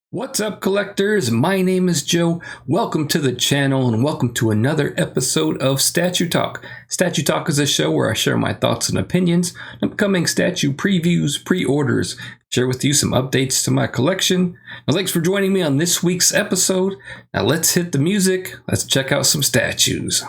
What's up, collectors? My name is Joe. Welcome to the channel and welcome to another episode of Statue Talk. Statue Talk is a show where I share my thoughts and opinions, upcoming statue previews, pre-orders, share with you some updates to my collection. Now, thanks for joining me on this week's episode. Now let's hit the music. Let's check out some statues.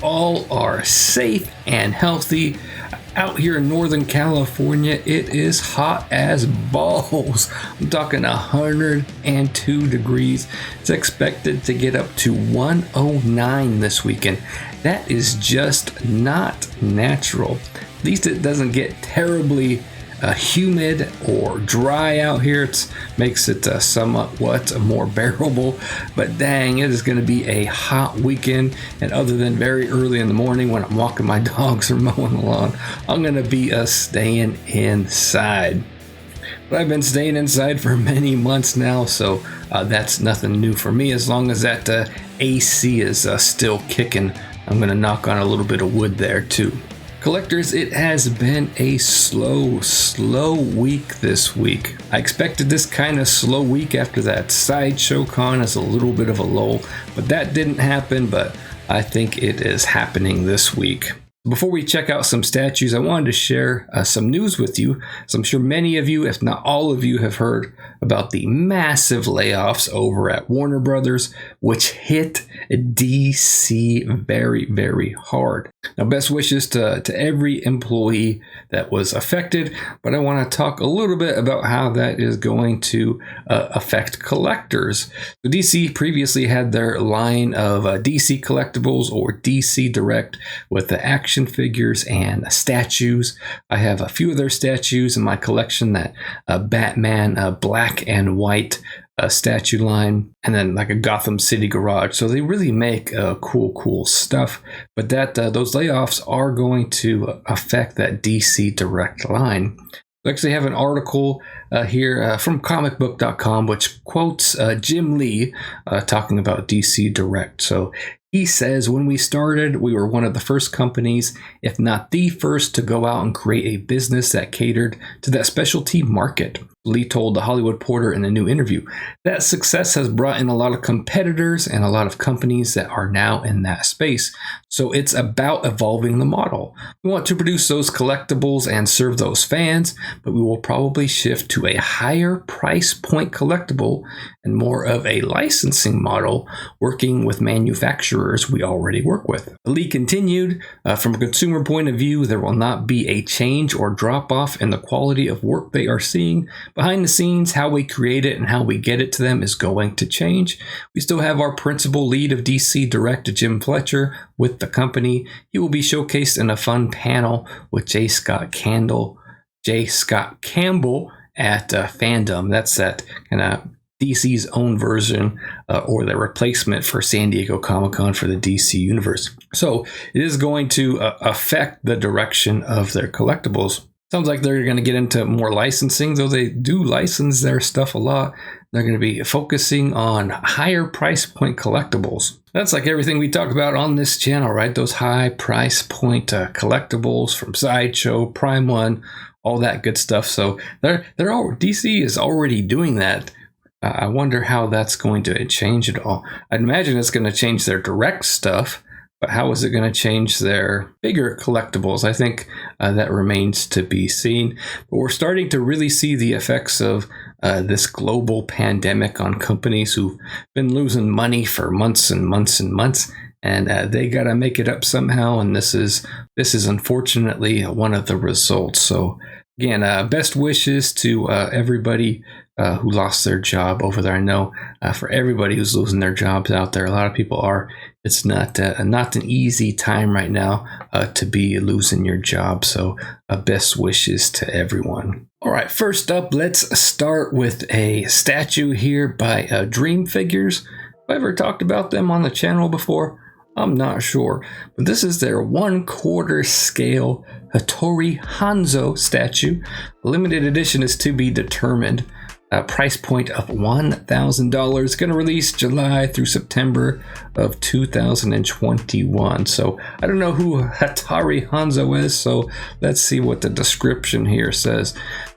All are safe and healthy. Out here in Northern California, it is hot as balls. I'm talking 102 degrees. It's expected to get up to 109 this weekend. That is just not natural. At least it doesn't get terribly humid or dry out here. It makes it somewhat more bearable, but dang, it is going to be a hot weekend. And other than very early in the morning when I'm walking my dogs or mowing the lawn, I'm going to be staying inside. But I've been staying inside for many months now, so that's nothing new for me. As long as that AC is still kicking, I'm going to knock on a little bit of wood there too. Collectors, it has been a slow week this week. I expected this kind of slow week after that Sideshow Con as a little bit of a lull, but that didn't happen, but I think it is happening this week. Before we check out some statues, I wanted to share some news with you. So I'm sure many of you, if not all of you, have heard about the massive layoffs over at Warner Brothers, which hit DC very, very hard. Now, best wishes to every employee that was affected, but I want to talk a little bit about how that is going to affect collectors. So DC previously had their line of DC Collectibles or DC Direct with the action figures and statues. I have a few of their statues in my collection, that Batman black and white statue line, and then like a Gotham City garage. So they really make cool stuff, but that those layoffs are going to affect that DC Direct line. I actually have an article here from comicbook.com which quotes Jim Lee talking about DC Direct. So he says, when we started, we were one of the first companies, if not the first, to go out and create a business that catered to that specialty market. Lee told The Hollywood Reporter in a new interview. That success has brought in a lot of competitors and a lot of companies that are now in that space. So it's about evolving the model. We want to produce those collectibles and serve those fans, but we will probably shift to a higher price point collectible and more of a licensing model, working with manufacturers we already work with. Lee continued, from a consumer point of view, there will not be a change or drop off in the quality of work they are seeing. Behind the scenes, how we create it and how we get it to them is going to change. We still have our principal lead of DC Direct, Jim Fletcher, with the company. He will be showcased in a fun panel with J. Scott Campbell at Fandom. That's that kind of DC's own version or the replacement for San Diego Comic-Con for the DC universe. So it is going to affect the direction of their collectibles. Sounds like they're going to get into more licensing, though they do license their stuff a lot. They're going to be focusing on higher price point collectibles. That's like everything we talk about on this channel, right? Those high price point collectibles from Sideshow, Prime One, all that good stuff. So DC is already doing that. I wonder how that's going to change it all. I'd imagine it's going to change their direct stuff, but how is it going to change their bigger collectibles? I think that remains to be seen. But we're starting to really see the effects of this global pandemic on companies who've been losing money for months and months and months, and they got to make it up somehow. And this is unfortunately one of the results. So again, best wishes to everybody who lost their job over there. I know for everybody who's losing their jobs out there, a lot of people are. It's not an easy time right now to be losing your job. So best wishes to everyone. All right, first up, let's start with a statue here by Dream Figures. Have I ever talked about them on the channel before? I'm not sure, but this is their 1/4 scale Hattori Hanzo statue. Limited edition is to be determined. price point of $1,000. Going to release July through September of 2021. So I don't know who Hattori Hanzo is, so let's see what the description here says.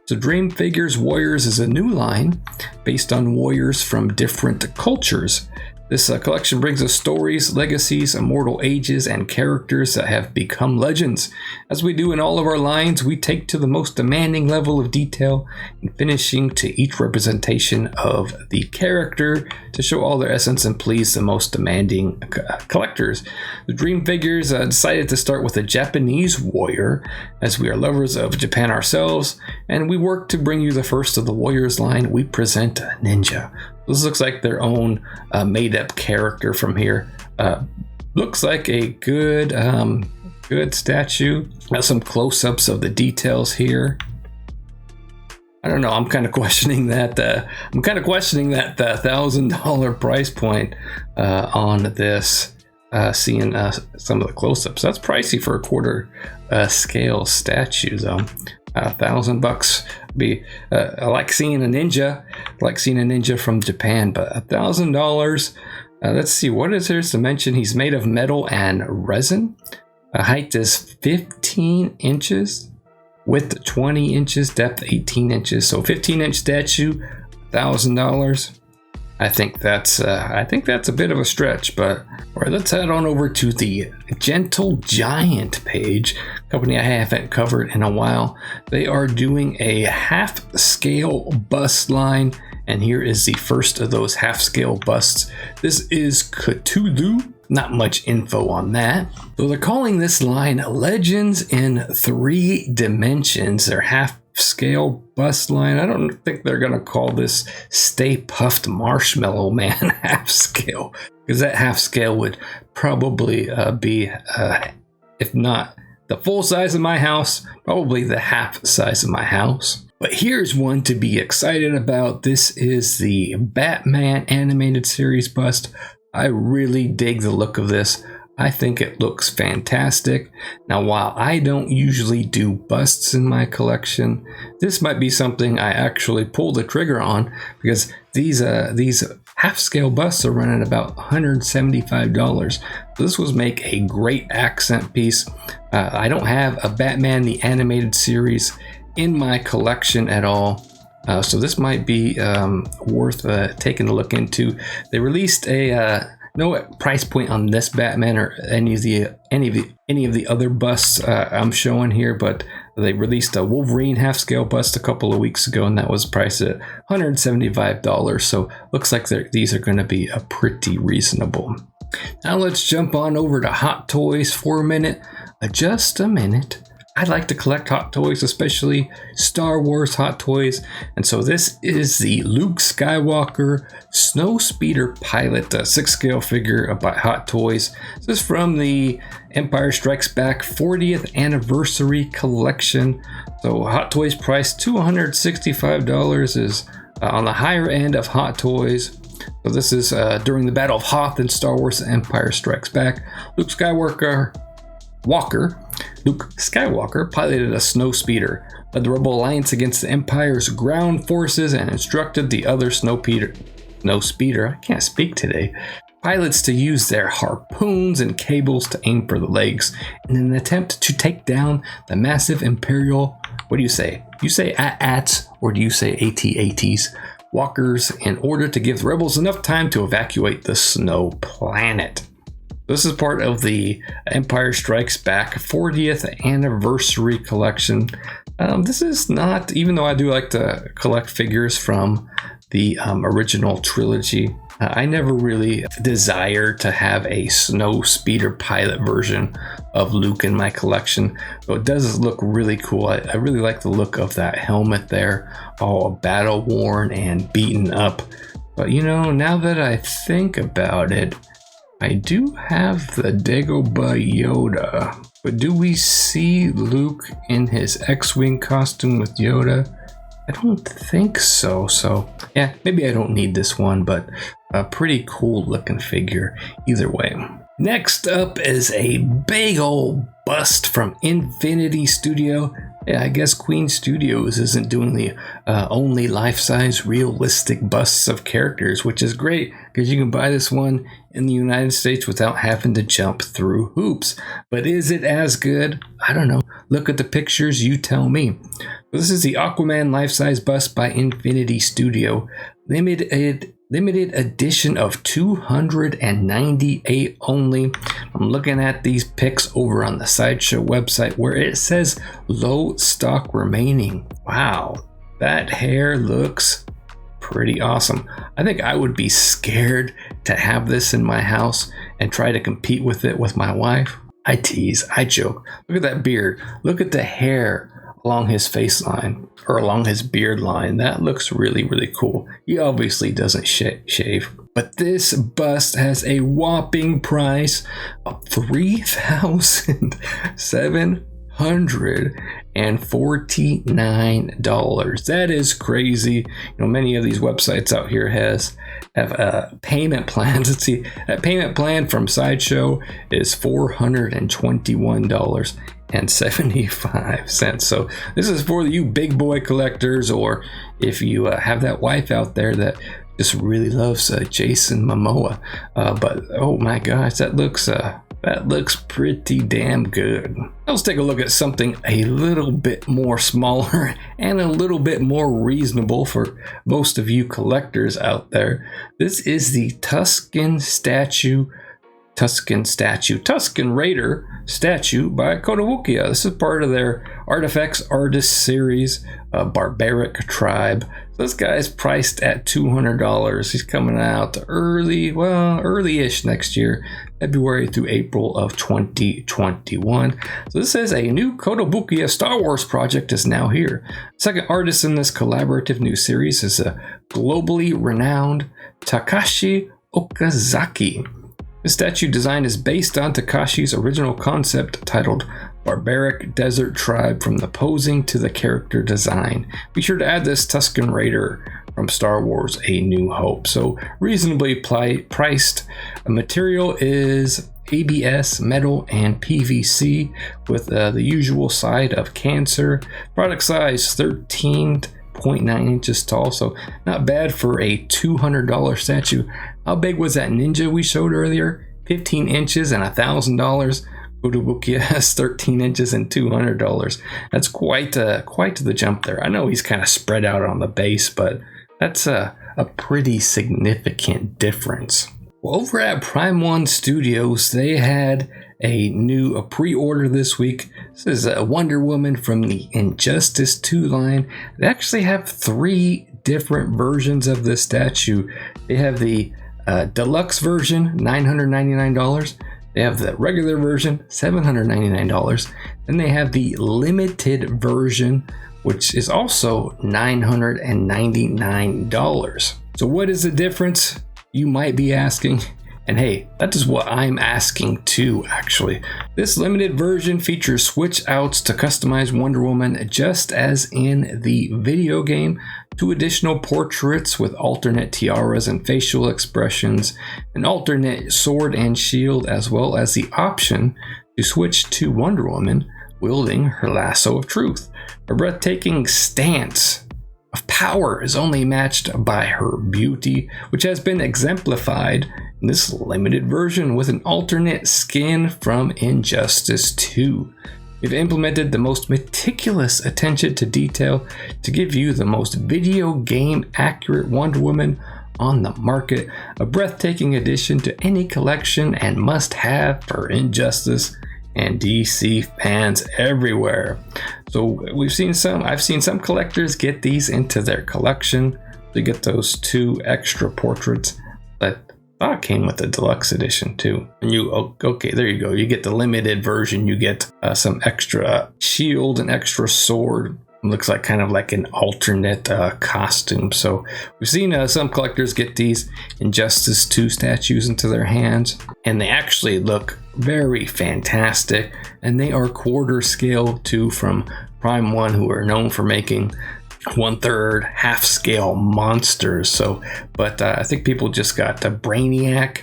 So Dream Figures Warriors is a new line based on warriors from different cultures. This collection brings us stories, legacies, immortal ages, and characters that have become legends. As we do in all of our lines, we take to the most demanding level of detail and finishing to each representation of the character to show all their essence and please the most demanding collectors. The Dream Figures decided to start with a Japanese warrior, as we are lovers of Japan ourselves, and we work to bring you the first of the Warriors line. We present Ninja. This looks like their own made-up character from here. Looks like a good statue. Got some close-ups of the details here. I don't know. I'm kind of questioning that. I'm kind of questioning that $1,000 price point on this. Seeing some of the close-ups. That's pricey for a quarter scale statue, though. $1,000 be I like seeing a ninja. I like seeing a ninja from Japan, but $1,000. Let's see what is there to mention. He's made of metal and resin. Height is 15 inches, width 20 inches, depth 18 inches. So 15-inch statue, $1,000. I think that's a bit of a stretch, but all right, let's head on over to the Gentle Giant page, company I haven't covered in a while. They are doing a half-scale bust line, and here is the first of those half-scale busts. This is Cthulhu. Not much info on that. So they're calling this line Legends in 3 Dimensions. They're half-scale bust line. I don't think they're gonna call this Stay Puffed Marshmallow Man half scale, because that half scale would probably be, if not the full size of my house, probably the half size of my house. But here's one to be excited about. This is the Batman animated series bust. I really dig the look of this. I think it looks fantastic. Now, while I don't usually do busts in my collection, this might be something I actually pull the trigger on, because these half-scale busts are running about $175. So this would make a great accent piece. I don't have a Batman the Animated Series in my collection at all. So this might be worth taking a look into. They released no price point on this Batman or any of the other busts I'm showing here, but they released a Wolverine half scale bust a couple of weeks ago, and that was priced at $175. So looks like these are going to be pretty reasonable. Now let's jump on over to Hot Toys for a minute. Just a minute. I like to collect Hot Toys, especially Star Wars Hot Toys. And so this is the Luke Skywalker Snowspeeder Pilot 6-scale figure by Hot Toys. This is from the Empire Strikes Back 40th Anniversary Collection. So Hot Toys price $265 is on the higher end of Hot Toys. So this is during the Battle of Hoth in Star Wars Empire Strikes Back. Luke Skywalker piloted a snowspeeder, led the Rebel Alliance against the Empire's ground forces, and instructed the other snowspeeder, I can't speak today, pilots to use their harpoons and cables to aim for the legs in an attempt to take down the massive Imperial, what do you say? You say AT-ATs, or do you say AT-ATs? Walkers, in order to give the rebels enough time to evacuate the snow planet. This is part of the Empire Strikes Back 40th Anniversary Collection. This is not, even though I do like to collect figures from the original trilogy, I never really desired to have a snow speeder pilot version of Luke in my collection. Though it does look really cool. I really like the look of that helmet there, all battle worn and beaten up. But you know, now that I think about it, I do have the Dagobah Yoda, but do we see Luke in his X-Wing costume with Yoda? I don't think so. So yeah, maybe I don't need this one, but a pretty cool looking figure either way. Next up is a big old bust from Infinity Studio. Yeah, I guess Queen Studios isn't doing the only life-size realistic busts of characters, which is great because you can buy this one in the United States without having to jump through hoops. But is it as good? I don't know. Look at the pictures, you tell me. This is the Aquaman life-size bust by Infinity Studio. Limited edition of 298 only. I'm looking at these pics over on the Sideshow website where it says low stock remaining. Wow, that hair looks pretty awesome. I think I would be scared to have this in my house and try to compete with it with my wife. I tease, I joke. Look at that beard. Look at the hair along his face line or along his beard line. That looks really, really cool. He obviously doesn't shave. But this bust has a whopping price of $3,749. That is crazy. You know, many of these websites out here have payment plans. Let's see, that payment plan from Sideshow is $421.75. So this is for you big boy collectors, or if you have that wife out there that just really loves Jason Momoa. But oh my gosh, that looks pretty damn good. Let's take a look at something a little bit more smaller and a little bit more reasonable for most of you collectors out there. This is the Tusken Raider statue by Kotobukiya. This is part of their Artifacts Artist series, Barbaric Tribe. So this guy's priced at $200. He's coming out early-ish next year, February through April of 2021. So this is a new Kotobukiya Star Wars project is now here. Second artist in this collaborative new series is a globally renowned Takashi Okazaki. The statue design is based on Takashi's original concept titled Barbaric Desert Tribe, from the posing to the character design. Be sure to add this Tusken Raider from Star Wars A New Hope. So reasonably priced. Material is ABS, metal, and PVC with the usual side of cancer. Product size 13.9 inches tall, so not bad for a $200 statue. How big was that ninja we showed earlier? 15 inches and $1,000. Kotobukiya has 13 inches and $200. That's quite the jump there. I know he's kind of spread out on the base, but that's a pretty significant difference. Well, over at Prime One Studios, they had a pre-order this week. This is a Wonder Woman from the Injustice 2 line. They actually have 3 different versions of this statue. They have the deluxe version, $999. They have the regular version, $799. Then they have the limited version, which is also $999. So what is the difference, you might be asking? And hey, that is what I'm asking too, actually. This limited version features switch outs to customize Wonder Woman just as in the video game, 2 additional portraits with alternate tiaras and facial expressions, an alternate sword and shield, as well as the option to switch to Wonder Woman wielding her lasso of truth. Her breathtaking stance of power is only matched by her beauty, which has been exemplified in this limited version with an alternate skin from Injustice 2. We've implemented the most meticulous attention to detail to give you the most video game accurate Wonder Woman on the market, a breathtaking addition to any collection and must have for Injustice and DC fans everywhere. So I've seen some collectors get these into their collection to get those 2 extra portraits. But I thought it came with the deluxe edition too. And okay, there you go. You get the limited version. You get some extra shield and extra sword. It looks like kind of like an alternate costume. So we've seen some collectors get these Injustice 2 statues into their hands, and they actually look very fantastic. And they are quarter scale too, from Prime One, who are known for making 1/3 half scale monsters. So, but I think people just got the Brainiac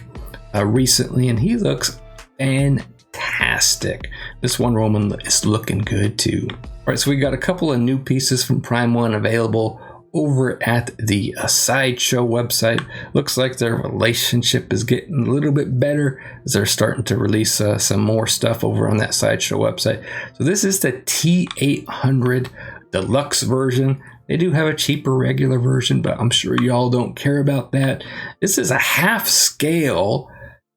recently, and he looks fantastic. This Wonder Woman is looking good too. All right, so we got a couple of new pieces from Prime 1 available over at the Sideshow website. Looks like their relationship is getting a little bit better as they're starting to release some more stuff over on that Sideshow website. So this is the T800 deluxe version. They do have a cheaper regular version, but I'm sure y'all don't care about that. This is a half scale,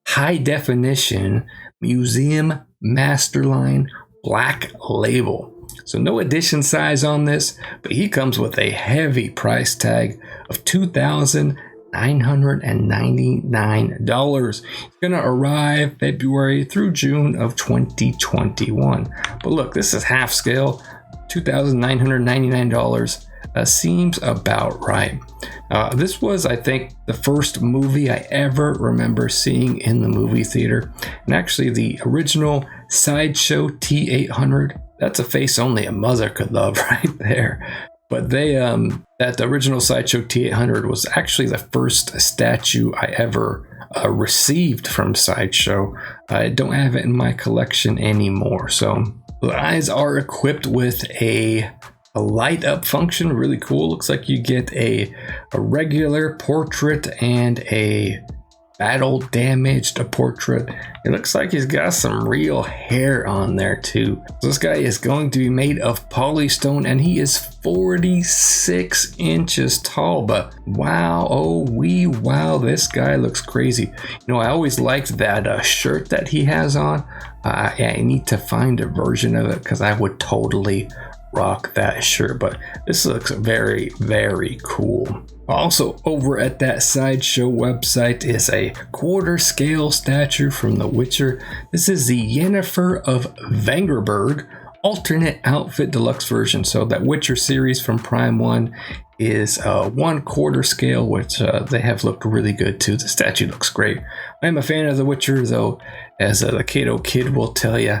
high definition museum masterline black label. So no edition size on this, but he comes with a heavy price tag of $2,999. It's going to arrive February through June of 2021. But look, this is half scale, $2,999. Seems about right. This was, I think, the first movie I ever remember seeing in the movie theater. And actually, the original Sideshow T800, that's a face only a mother could love right there. But that the original Sideshow T800 was actually the first statue I ever received from Sideshow. I don't have it in my collection anymore. So the eyes are equipped with a light up function, really cool. Looks like you get a regular portrait and a battle damaged portrait. It looks like he's got some real hair on there too. This guy is going to be made of polystone and he is 46 inches tall, but wow, oh wee wow, this guy looks crazy. You know, I always liked that shirt that he has on. I need to find a version of it because I would totally rock that shirt, but this looks very, very cool. Also over at that Sideshow website is a quarter scale statue from The Witcher. This is the Yennefer of Vengerberg alternate outfit deluxe version. So that Witcher series from Prime 1 is 1/4 scale, which they have looked really good too. The statue looks great. I'm a fan of The Witcher, though, as the Kato kid will tell you,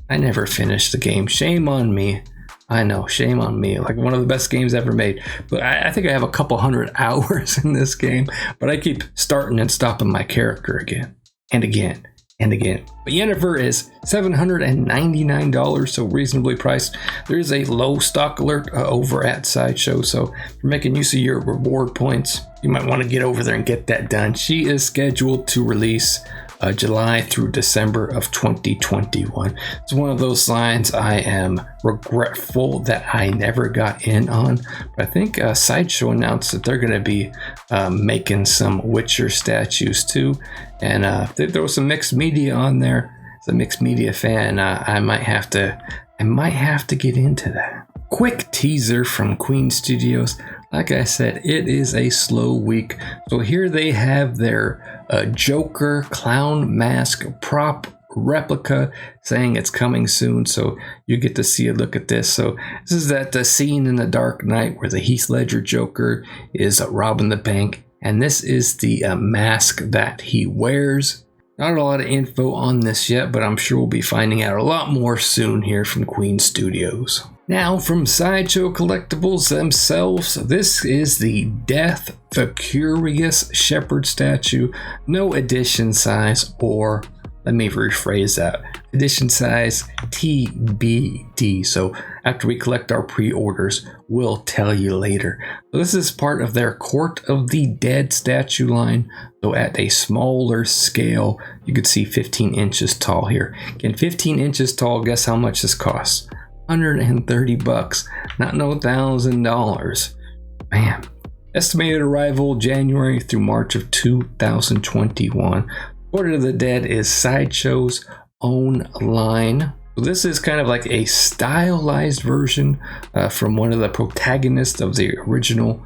I never finished the game. Shame on me. I know, shame on me. Like, one of the best games ever made. But I think I have a couple hundred hours in this game, but I keep starting and stopping my character again and again and again. But Yennefer is $799, so reasonably priced. There is a low stock alert over at Sideshow, so if you're making use of your reward points, you might want to get over there and get that done. She is scheduled to release July through December of 2021. It's one of those lines I am regretful that I never got in on. But I think Sideshow announced that they're going to be making some Witcher statues too. And there was some mixed media on there. As a mixed media fan, I might have to get into that. Quick teaser from Queen Studios. Like I said, it is a slow week. So here they have their Joker clown mask prop replica saying it's coming soon. So you get to see a look at this. So this is that scene in The Dark Knight where the Heath Ledger Joker is robbing the bank. And this is the mask that he wears. Not a lot of info on this yet, but I'm sure we'll be finding out a lot more soon here from Queen Studios. Now from Sideshow Collectibles themselves, this is the Death the Curious Shepherd statue. No edition size, or let me rephrase that. Edition size TBD. So after we collect our pre-orders, we'll tell you later. So this is part of their Court of the Dead statue line. So at a smaller scale, you can see 15 inches tall here. Again, 15 inches tall, guess how much this costs? $130, not no $1,000. Man. Estimated arrival January through March of 2021. Court of the Dead is Sideshow's own line. So this is kind of like a stylized version from one of the protagonists of the original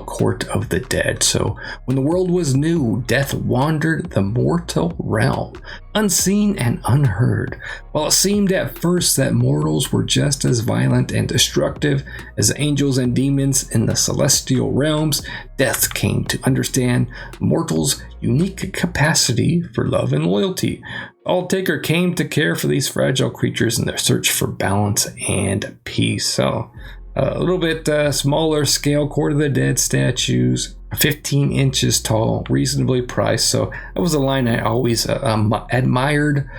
Court of the Dead. So when the world was new, death wandered the mortal realm, unseen and unheard. While it seemed at first that mortals were just as violent and destructive as angels and demons in the celestial realms, death came to understand mortals' unique capacity for love and loyalty. The All-Taker came to care for these fragile creatures in their search for balance and peace. So A little bit smaller scale Court of the Dead statues, 15 inches tall, reasonably priced. So that was a line I always admired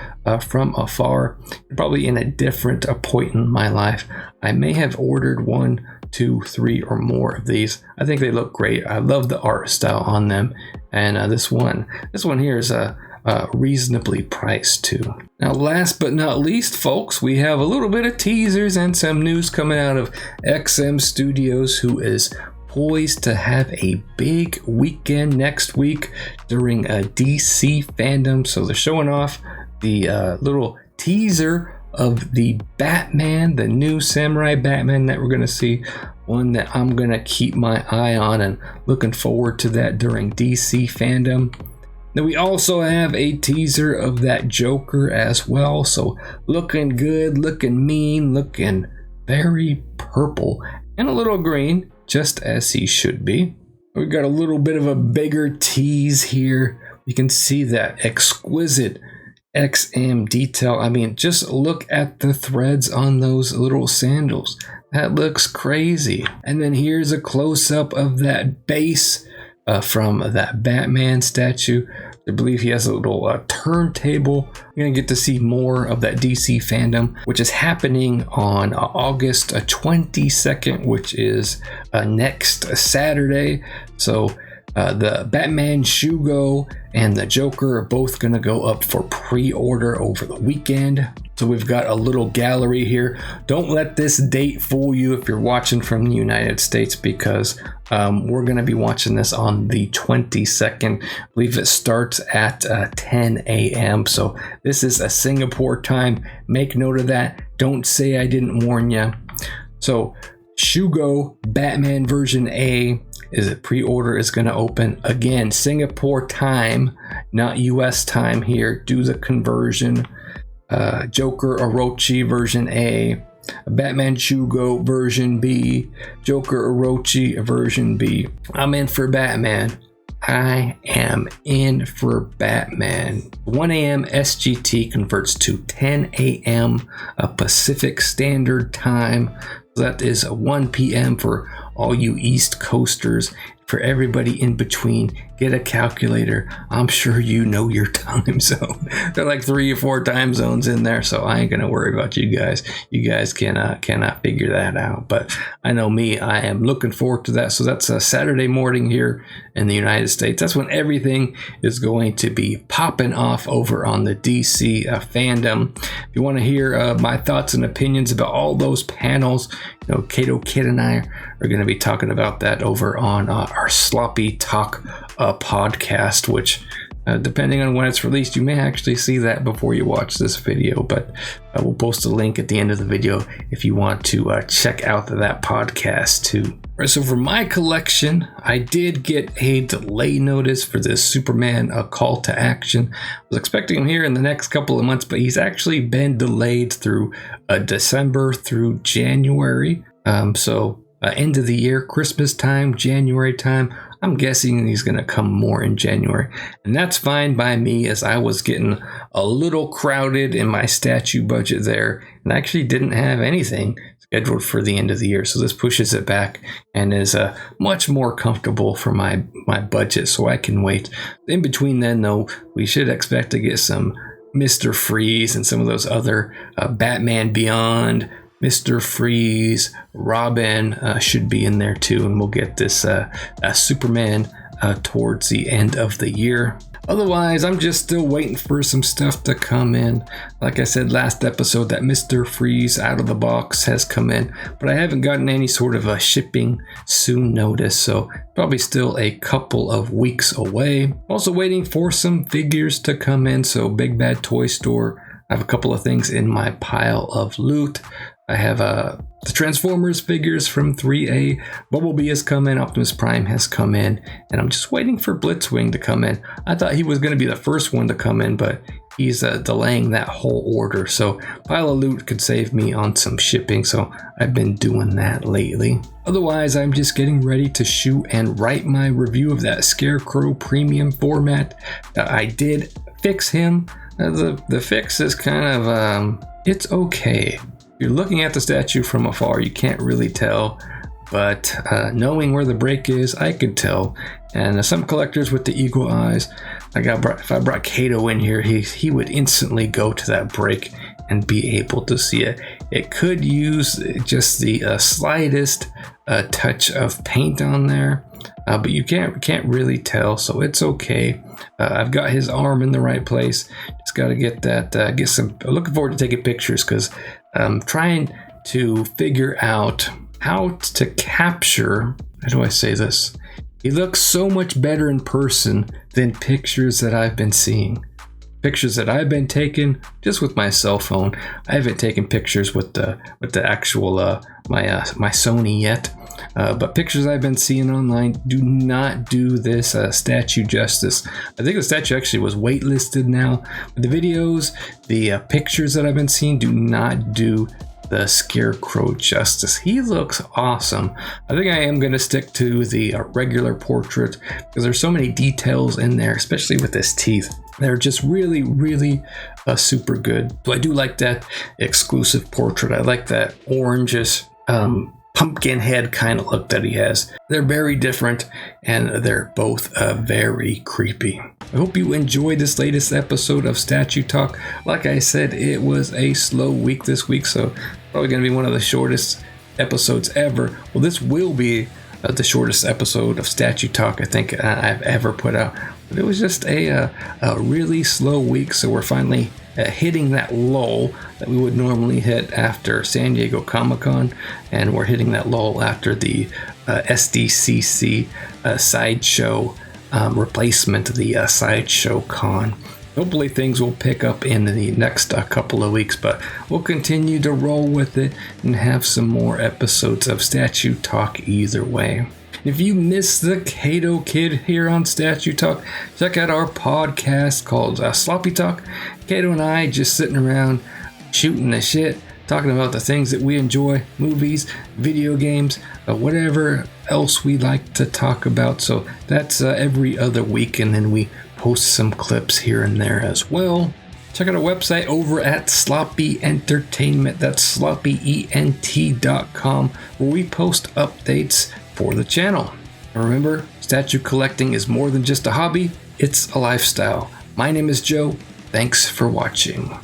from afar. Probably in a different point in my life, I may have ordered 1, 2, 3, or more of these. I think they look great. I love the art style on them, and this one here is reasonably priced too. Now, last but not least, folks, we have a little bit of teasers and some news coming out of XM Studios, who is poised to have a big weekend next week during a DC fandom. So they're showing off the little teaser of the Batman, the new Samurai Batman that we're going to see. One that I'm going to keep my eye on and looking forward to that during DC fandom. Then we also have a teaser of that Joker as well. So looking good, looking mean, looking very purple and a little green, just as he should be. We got a little bit of a bigger tease here. You can see that exquisite XM detail. I mean, just look at the threads on those little sandals. That looks crazy. And then here's a close-up of that base from that Batman statue. I believe he has a little turntable. We're going to get to see more of that DC fandom, which is happening on August 22nd, which is next Saturday. So the Batman Shugo and the Joker are both going to go up for pre-order over the weekend. So we've got a little gallery here. Don't let this date fool you if you're watching from the United States, because we're going to be watching this on the 22nd. I believe it starts at 10 a.m. So this is a Singapore time. Make note of that. Don't say I didn't warn you. So Shugo Batman version A pre-order is going to open again Singapore time, not US time here. Do the conversion. Joker Orochi version A, Batman Shugo version B, Joker Orochi version B. I'm in for Batman. I am in for Batman. 1 a.m. SGT converts to 10 a.m. Pacific Standard Time. That is 1 p.m. for all you East Coasters. For everybody in between, get a calculator. I'm sure you know your time zone. There are like 3 or 4 time zones in there, so I ain't gonna worry about you guys. You guys cannot figure that out. But I know me, I am looking forward to that. So that's a Saturday morning here in the United States. That's when everything is going to be popping off over on the DC fandom. If you want to hear my thoughts and opinions about all those panels, you know, Kato Kid and I are going to be talking about that over on our Sloppy Talk podcast, which depending on when it's released, you may actually see that before you watch this video, but we'll post a link at the end of the video if you want to check out that podcast too. All right, so for my collection, I did get a delay notice for this Superman Call to Action. I was expecting him here in the next couple of months, but he's actually been delayed through December through January. So end of the year, Christmas time, January time. I'm guessing he's going to come more in January. And that's fine by me, as I was getting a little crowded in my statue budget there, and I actually didn't have anything scheduled for the end of the year. So this pushes it back and is much more comfortable for my budget, so I can wait. In between then, though, we should expect to get some Mr. Freeze and some of those other Batman Beyond, Mr. Freeze, Robin should be in there too, and we'll get this Superman towards the end of the year. Otherwise, I'm just still waiting for some stuff to come in. Like I said last episode, that Mr. Freeze out of the box has come in, but I haven't gotten any sort of a shipping soon notice, so probably still a couple of weeks away. Also waiting for some figures to come in, so Big Bad Toy Store. I have a couple of things in my pile of loot. I have the Transformers figures from 3A. Bumblebee has come in, Optimus Prime has come in, and I'm just waiting for Blitzwing to come in. I thought he was going to be the first one to come in, but he's delaying that whole order. So pile of loot could save me on some shipping, so I've been doing that lately. Otherwise, I'm just getting ready to shoot and write my review of that Scarecrow premium format. I did fix him. The fix is kind of, it's okay. you're looking at the statue from afar, you can't really tell. But knowing where the break is, I could tell. And some collectors with the eagle eyes, if I brought Kato in here, he would instantly go to that break and be able to see it. It could use just the slightest touch of paint on there, but you can't really tell, so it's okay. I've got his arm in the right place. Just got to get that. I'm looking forward to taking pictures because I'm trying to figure out how to capture, how do I say this? He looks so much better in person than pictures that I've been seeing. Pictures that I've been taking just with my cell phone. I haven't taken pictures with the actual my Sony yet. But pictures I've been seeing online do not do this statue justice. I think the statue actually was waitlisted now. But the videos, the pictures that I've been seeing do not do the Scarecrow justice. He looks awesome. I think I am going to stick to the regular portrait because there's so many details in there, especially with his teeth. They're just really, really super good. So I do like that exclusive portrait. I like that orangish pumpkin head kind of look that he has. They're very different and they're both very creepy. I hope you enjoyed this latest episode of Statue Talk. Like I said, it was a slow week this week, so probably going to be one of the shortest episodes ever. Well, this will be the shortest episode of Statue Talk I think I've ever put out. But it was just a really slow week, so we're finally hitting that lull that we would normally hit after San Diego Comic-Con, and we're hitting that lull after the SDCC Sideshow replacement of the Sideshow Con. Hopefully things will pick up in the next couple of weeks, but we'll continue to roll with it and have some more episodes of Statue Talk either way. If you missed the Kato Kid here on Statue Talk, check out our podcast called Sloppy Talk. Kato and I just sitting around shooting the shit, talking about the things that we enjoy, movies, video games, whatever else we like to talk about. So that's every other week, and then we post some clips here and there as well. Check out our website over at Sloppy Entertainment. That's sloppyent.com, where we post updates for the channel. And remember, statue collecting is more than just a hobby, it's a lifestyle. My name is Joe. Thanks for watching.